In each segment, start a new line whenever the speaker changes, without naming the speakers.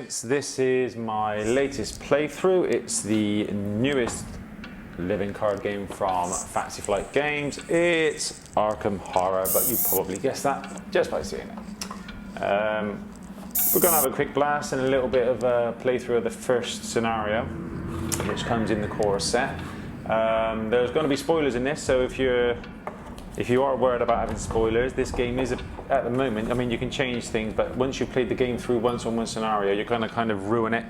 gents, this is my latest playthrough. It's the newest living card game from Fantasy Flight Games. It's Arkham Horror, but you probably guessed that just by seeing it. We're going to have a quick blast and a little bit of a playthrough of the first scenario, which comes in the core set. There's going to be spoilers in this, so if you are worried about having spoilers, this game is, at the moment, I mean, you can change things, but once you've played the game through once on one scenario, you're going to kind of ruin it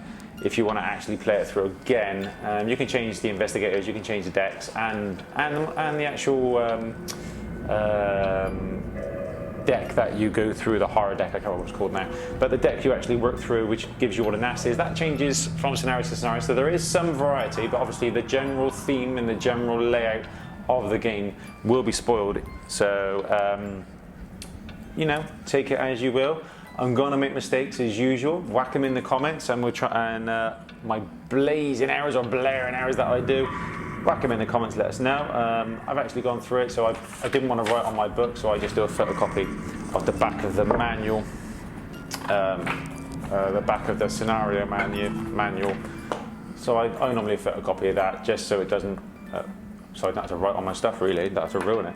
if you want to actually play it through again. You can change the investigators, you can change the decks, and the actual deck that you go through, the horror deck, I can't remember what it's called now, but the deck you actually work through, which gives you all the nasties, that changes from scenario to scenario, so there is some variety, but obviously the general theme and the general layout of the game will be spoiled, so you know, take it as you will. I'm gonna make mistakes as usual. Whack them in the comments, and we'll try. And my blazing errors or blaring errors that I do, whack them in the comments. Let us know. I've actually gone through it, so I didn't want to write on my book, so I just do a photocopy of the back of the manual, the back of the scenario manual. So I normally photocopy of that just so it doesn't. So I don't have to write on my stuff really. Don't have to ruin it.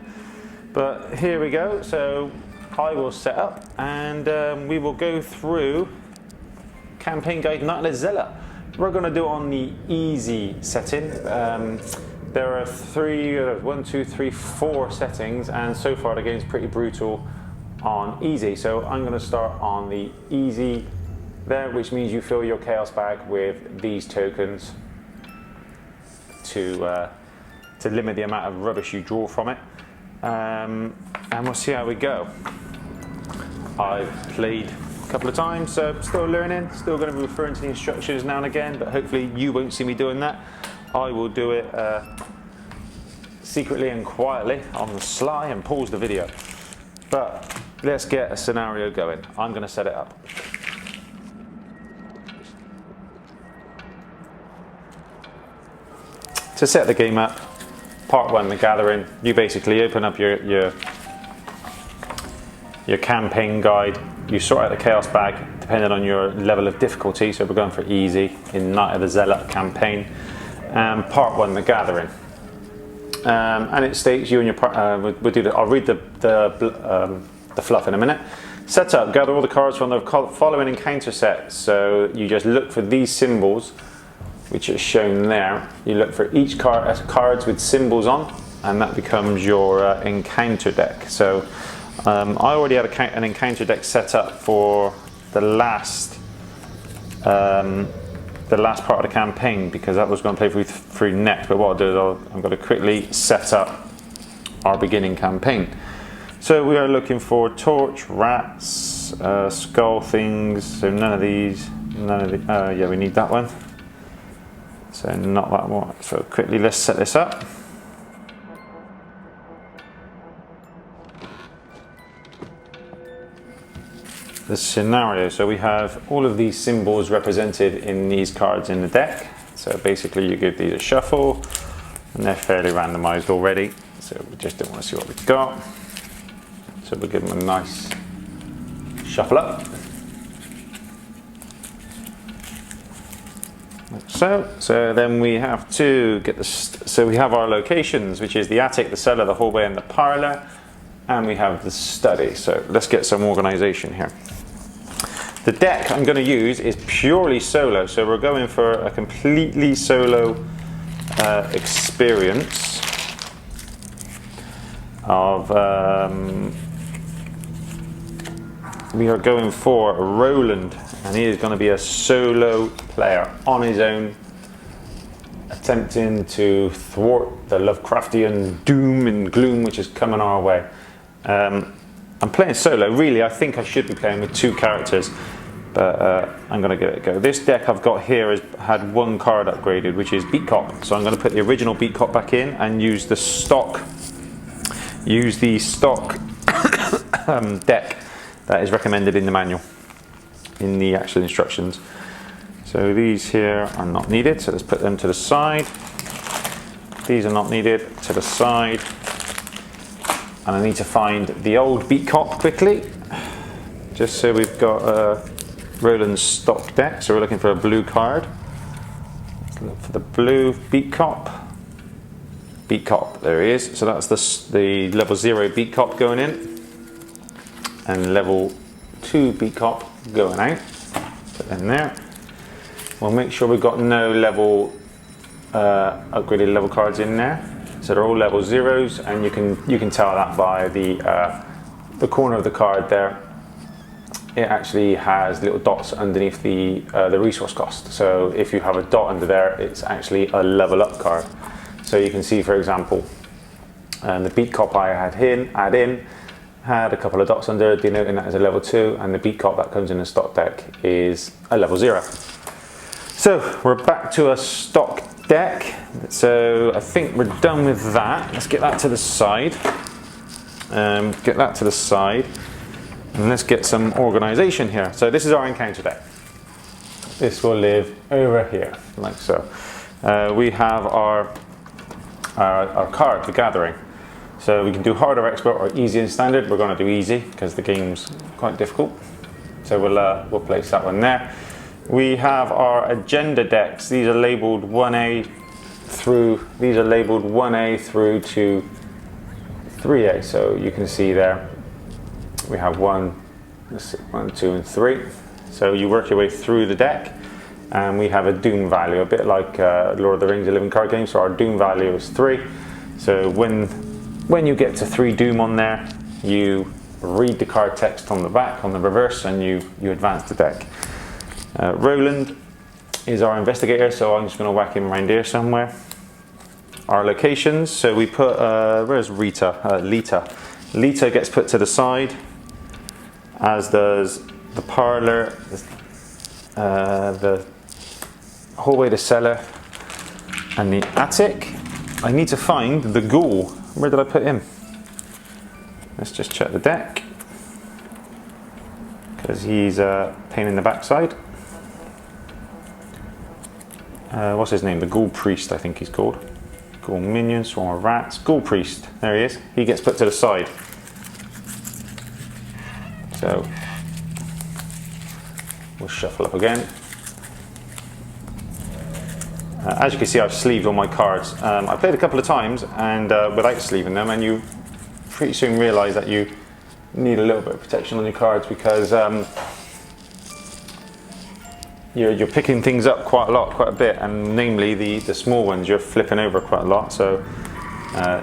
But here we go. So I will set up and we will go through campaign guide Untitled Zealot. We're going to do it on the easy setting. There are 4 settings, and so far the game's pretty brutal on easy. So I'm going to start on the easy there, which means you fill your chaos bag with these tokens to limit the amount of rubbish you draw from it. And we'll see how we go. I've played a couple of times, so still learning, still going to be referring to the instructions now and again, but hopefully you won't see me doing that. I will do it secretly and quietly on the sly and pause the video. But let's get a scenario going. I'm going to set it up. To set the game up, part 1, the gathering, you basically open up your campaign guide, you sort out the chaos bag depending on your level of difficulty, so we're going for easy in Night of the Zealot campaign. Part 1, the gathering. And it states you and your partner, we'll do I'll read the fluff in a minute. Set up, gather all the cards from the following encounter set. So you just look for these symbols, which is shown there. You look for each cards with symbols on, and that becomes your encounter deck. So I already had an encounter deck set up for the last part of the campaign, because that was going to play through next. But what I'll do is I'm going to quickly set up our beginning campaign. So we are looking for torch, rats, skull things. So none of these. Yeah, we need that one. So not that one. So quickly, let's set this up. The scenario. So we have all of these symbols represented in these cards in the deck. So basically, you give these a shuffle, and they're fairly randomized already. So we just don't want to see what we've got. So we'll give them a nice shuffle up. So then we have to get so we have our locations, which is the attic, the cellar, the hallway, and the parlor, and we have the study. So let's get some organization here. The deck I'm going to use is purely solo, so we're going for a completely solo experience of we are going for Roland, and he is going to be a solo player on his own, attempting to thwart the Lovecraftian doom and gloom which is coming our way. I'm playing solo. Really, I think I should be playing with 2 characters, but I'm going to give it a go. This deck I've got here has had 1 card upgraded, which is Beat Cop. So I'm going to put the original Beat Cop back in and use the stock deck that is recommended in the manual, in the actual instructions. So these here are not needed, so let's put them to the side. These are not needed, to the side. And I need to find the old Beat Cop quickly, just so we've got Roland's stock deck. So we're looking for a blue card. Let's look for the blue beat cop. Beat cop, there he is. So that's the level 0 beat cop going in, and level 2 beat cop going out. Put in there. We'll make sure we've got no level upgraded level cards in there. So they're all level 0s, and you can tell that by the corner of the card there. It actually has little dots underneath the resource cost. So if you have a dot under there, it's actually a level up card. So you can see, for example, the beat cop I had had a couple of dots under it, denoting that as a level 2, and the beat cop that comes in the stock deck is a level 0. So we're back to a stock deck. So I think we're done with that. Let's get that to the side. And let's get some organization here. So this is our encounter deck. This will live over here, like so. We have our card, the Gathering. So we can do hard or expert or easy and standard. We're going to do easy because the game's quite difficult. So we'll place that one there. We have our agenda decks. These are labeled 1A through to 3A. So you can see there we have 1, 2, and 3. So you work your way through the deck. And we have a doom value, a bit like Lord of the Rings, a living card game. So our doom value is 3. So when you get to 3 doom on there, you read the card text on the back, on the reverse, and you advance the deck. Roland is our investigator, so I'm just going to whack him around here somewhere. Our locations, so we put, where's Rita? Lita. Lita gets put to the side, as does the parlour, the hallway, the cellar, and the attic. I need to find the ghoul. Where did I put him? Let's just check the deck, because he's a pain in the backside. What's his name? The Ghoul Priest, I think he's called. Ghoul Minion, Swarm of Rats. Ghoul Priest, there he is. He gets put to the side. So we'll shuffle up again. As you can see, I've sleeved all my cards. I played a couple of times and without sleeving them, and you pretty soon realise that you need a little bit of protection on your cards, because you're picking things up quite a bit, and namely the small ones you're flipping over quite a lot. So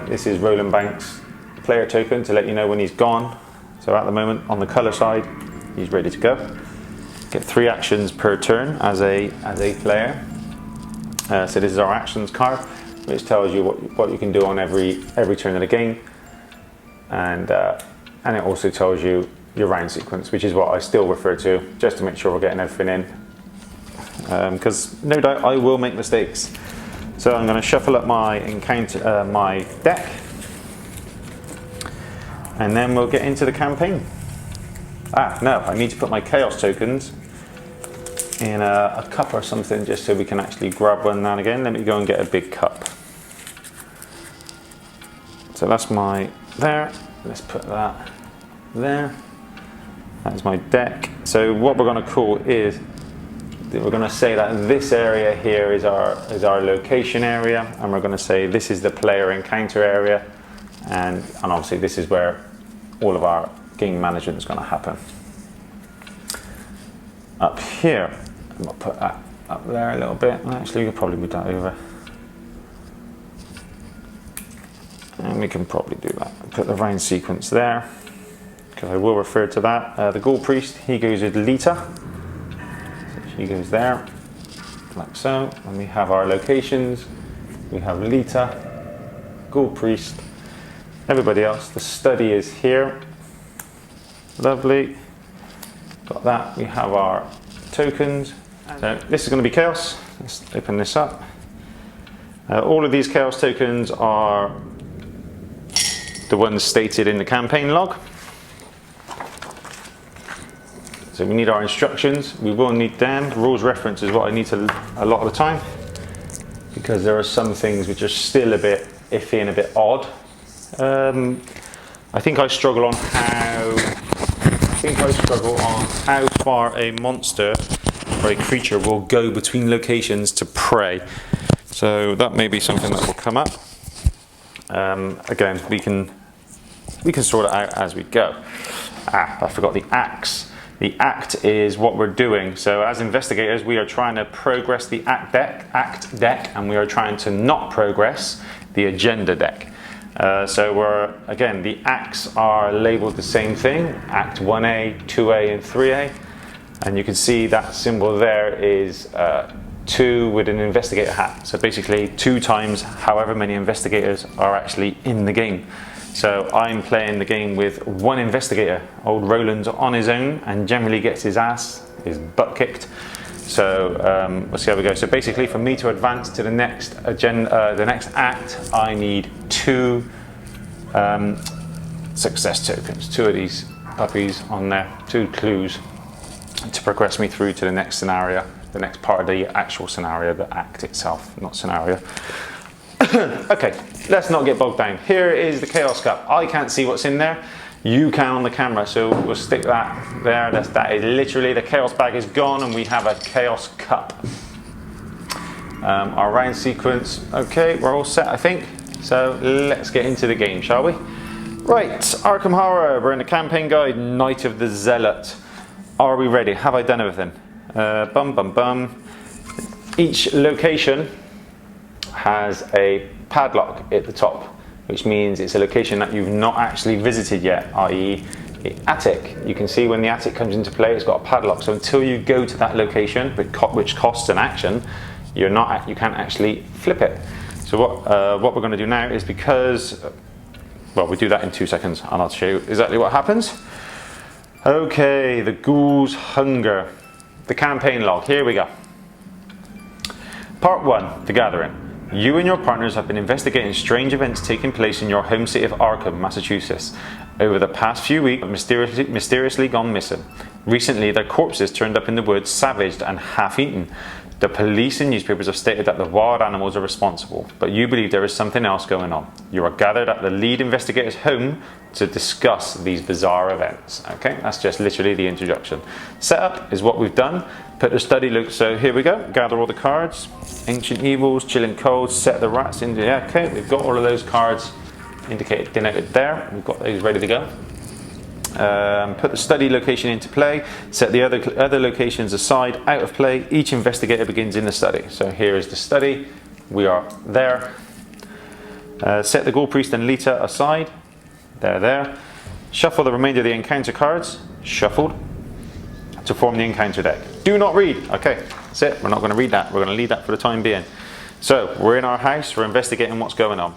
this is Roland Banks' player token to let you know when he's gone. So at the moment, on the colour side, he's ready to go. Get 3 actions per turn as a player. So this is our actions card, which tells you what you can do on every turn of the game, and it also tells you your round sequence, which is what I still refer to, just to make sure we're getting everything in, because no doubt I will make mistakes. So I'm going to shuffle up my my deck, and then we'll get into the campaign. No, I need to put my chaos tokens in a cup or something, just so we can actually grab one now and again. Let me go and get a big cup. So that's my there. Let's put that there. That's my deck. So what we're going to call is, we're going to say that this area here is our location area, and we're going to say this is the player encounter area, and obviously this is where all of our game management is going to happen. Up here, I'm going to put that up there a little bit. Actually, we could probably move that over. And we can probably do that. Put the round sequence there, because I will refer to that. The Ghoul Priest, he goes with Lita. So she goes there, like so. And we have our locations. We have Lita, Ghoul Priest, everybody else. The study is here. Lovely. Got that. We have our tokens. So this is going to be chaos. Let's open this up. All of these chaos tokens are the ones stated in the campaign log. So we need our instructions. We will need them. Rules reference is what I need to a lot of the time, because there are some things which are still a bit iffy and a bit odd. I think I struggle on how think I struggle on how far a monster or a creature will go between locations to prey. So that may be something that will come up. Again, we can sort it out as we go. I forgot the axe. The act is what we're doing. So as investigators, we are trying to progress the act deck, and we are trying to not progress the agenda deck. So again, the acts are labeled the same thing, Act 1A, 2A, and 3A. And you can see that symbol there is 2 with an investigator hat. So basically 2 times however many investigators are actually in the game. So I'm playing the game with 1 investigator. Old Roland's on his own and generally gets his butt kicked. So we'll see how we go. So basically, for me to advance to the next act, I need 2 success tokens, 2 of these puppies on there, 2 clues to progress me through to the next scenario, the next part of the actual scenario, the act itself, not scenario. Okay, let's not get bogged down. Here is the Chaos Cup. I can't see what's in there. You can on the camera, so we'll stick that there. That is literally, the Chaos bag is gone and we have a Chaos Cup. Our round sequence, okay, we're all set, I think. So let's get into the game, shall we? Right, Arkham Horror, we're in the campaign guide, Night of the Zealot. Are we ready? Have I done everything? Each location has a padlock at the top, which means it's a location that you've not actually visited yet, i.e. the attic. You can see when the attic comes into play, it's got a padlock. So until you go to that location, which costs an action, you can't actually flip it. So what we're going to do now is, because, well, we do that in 2 seconds and I'll show you exactly what happens. Okay, the Ghoul's Hunger. The campaign log, here we go. Part 1, The Gathering. You and your partners have been investigating strange events taking place in your home city of Arkham, Massachusetts. Over the past few weeks, have mysteriously gone missing. Recently, their corpses turned up in the woods, savaged and half-eaten. The police and newspapers have stated that the wild animals are responsible, but you believe there is something else going on. You are gathered at the lead investigator's home to discuss these bizarre events. Okay, that's just literally the introduction. Setup is what we've done. Put the study look. So here we go. Gather all the cards. Ancient evils, chilling cold, set the rats in. Yeah, okay, we've got all of those cards denoted there. We've got those ready to go. Put the study location into play, set the other locations aside, out of play. Each investigator begins in the study. So here is the study, we are there. Set the Ghoul Priest and Lita aside, they're there. Shuffle the remainder of the encounter cards, shuffled, to form the encounter deck. Do not read, okay, that's it, we're not going to read that, we're going to leave that for the time being. So we're in our house, we're investigating what's going on.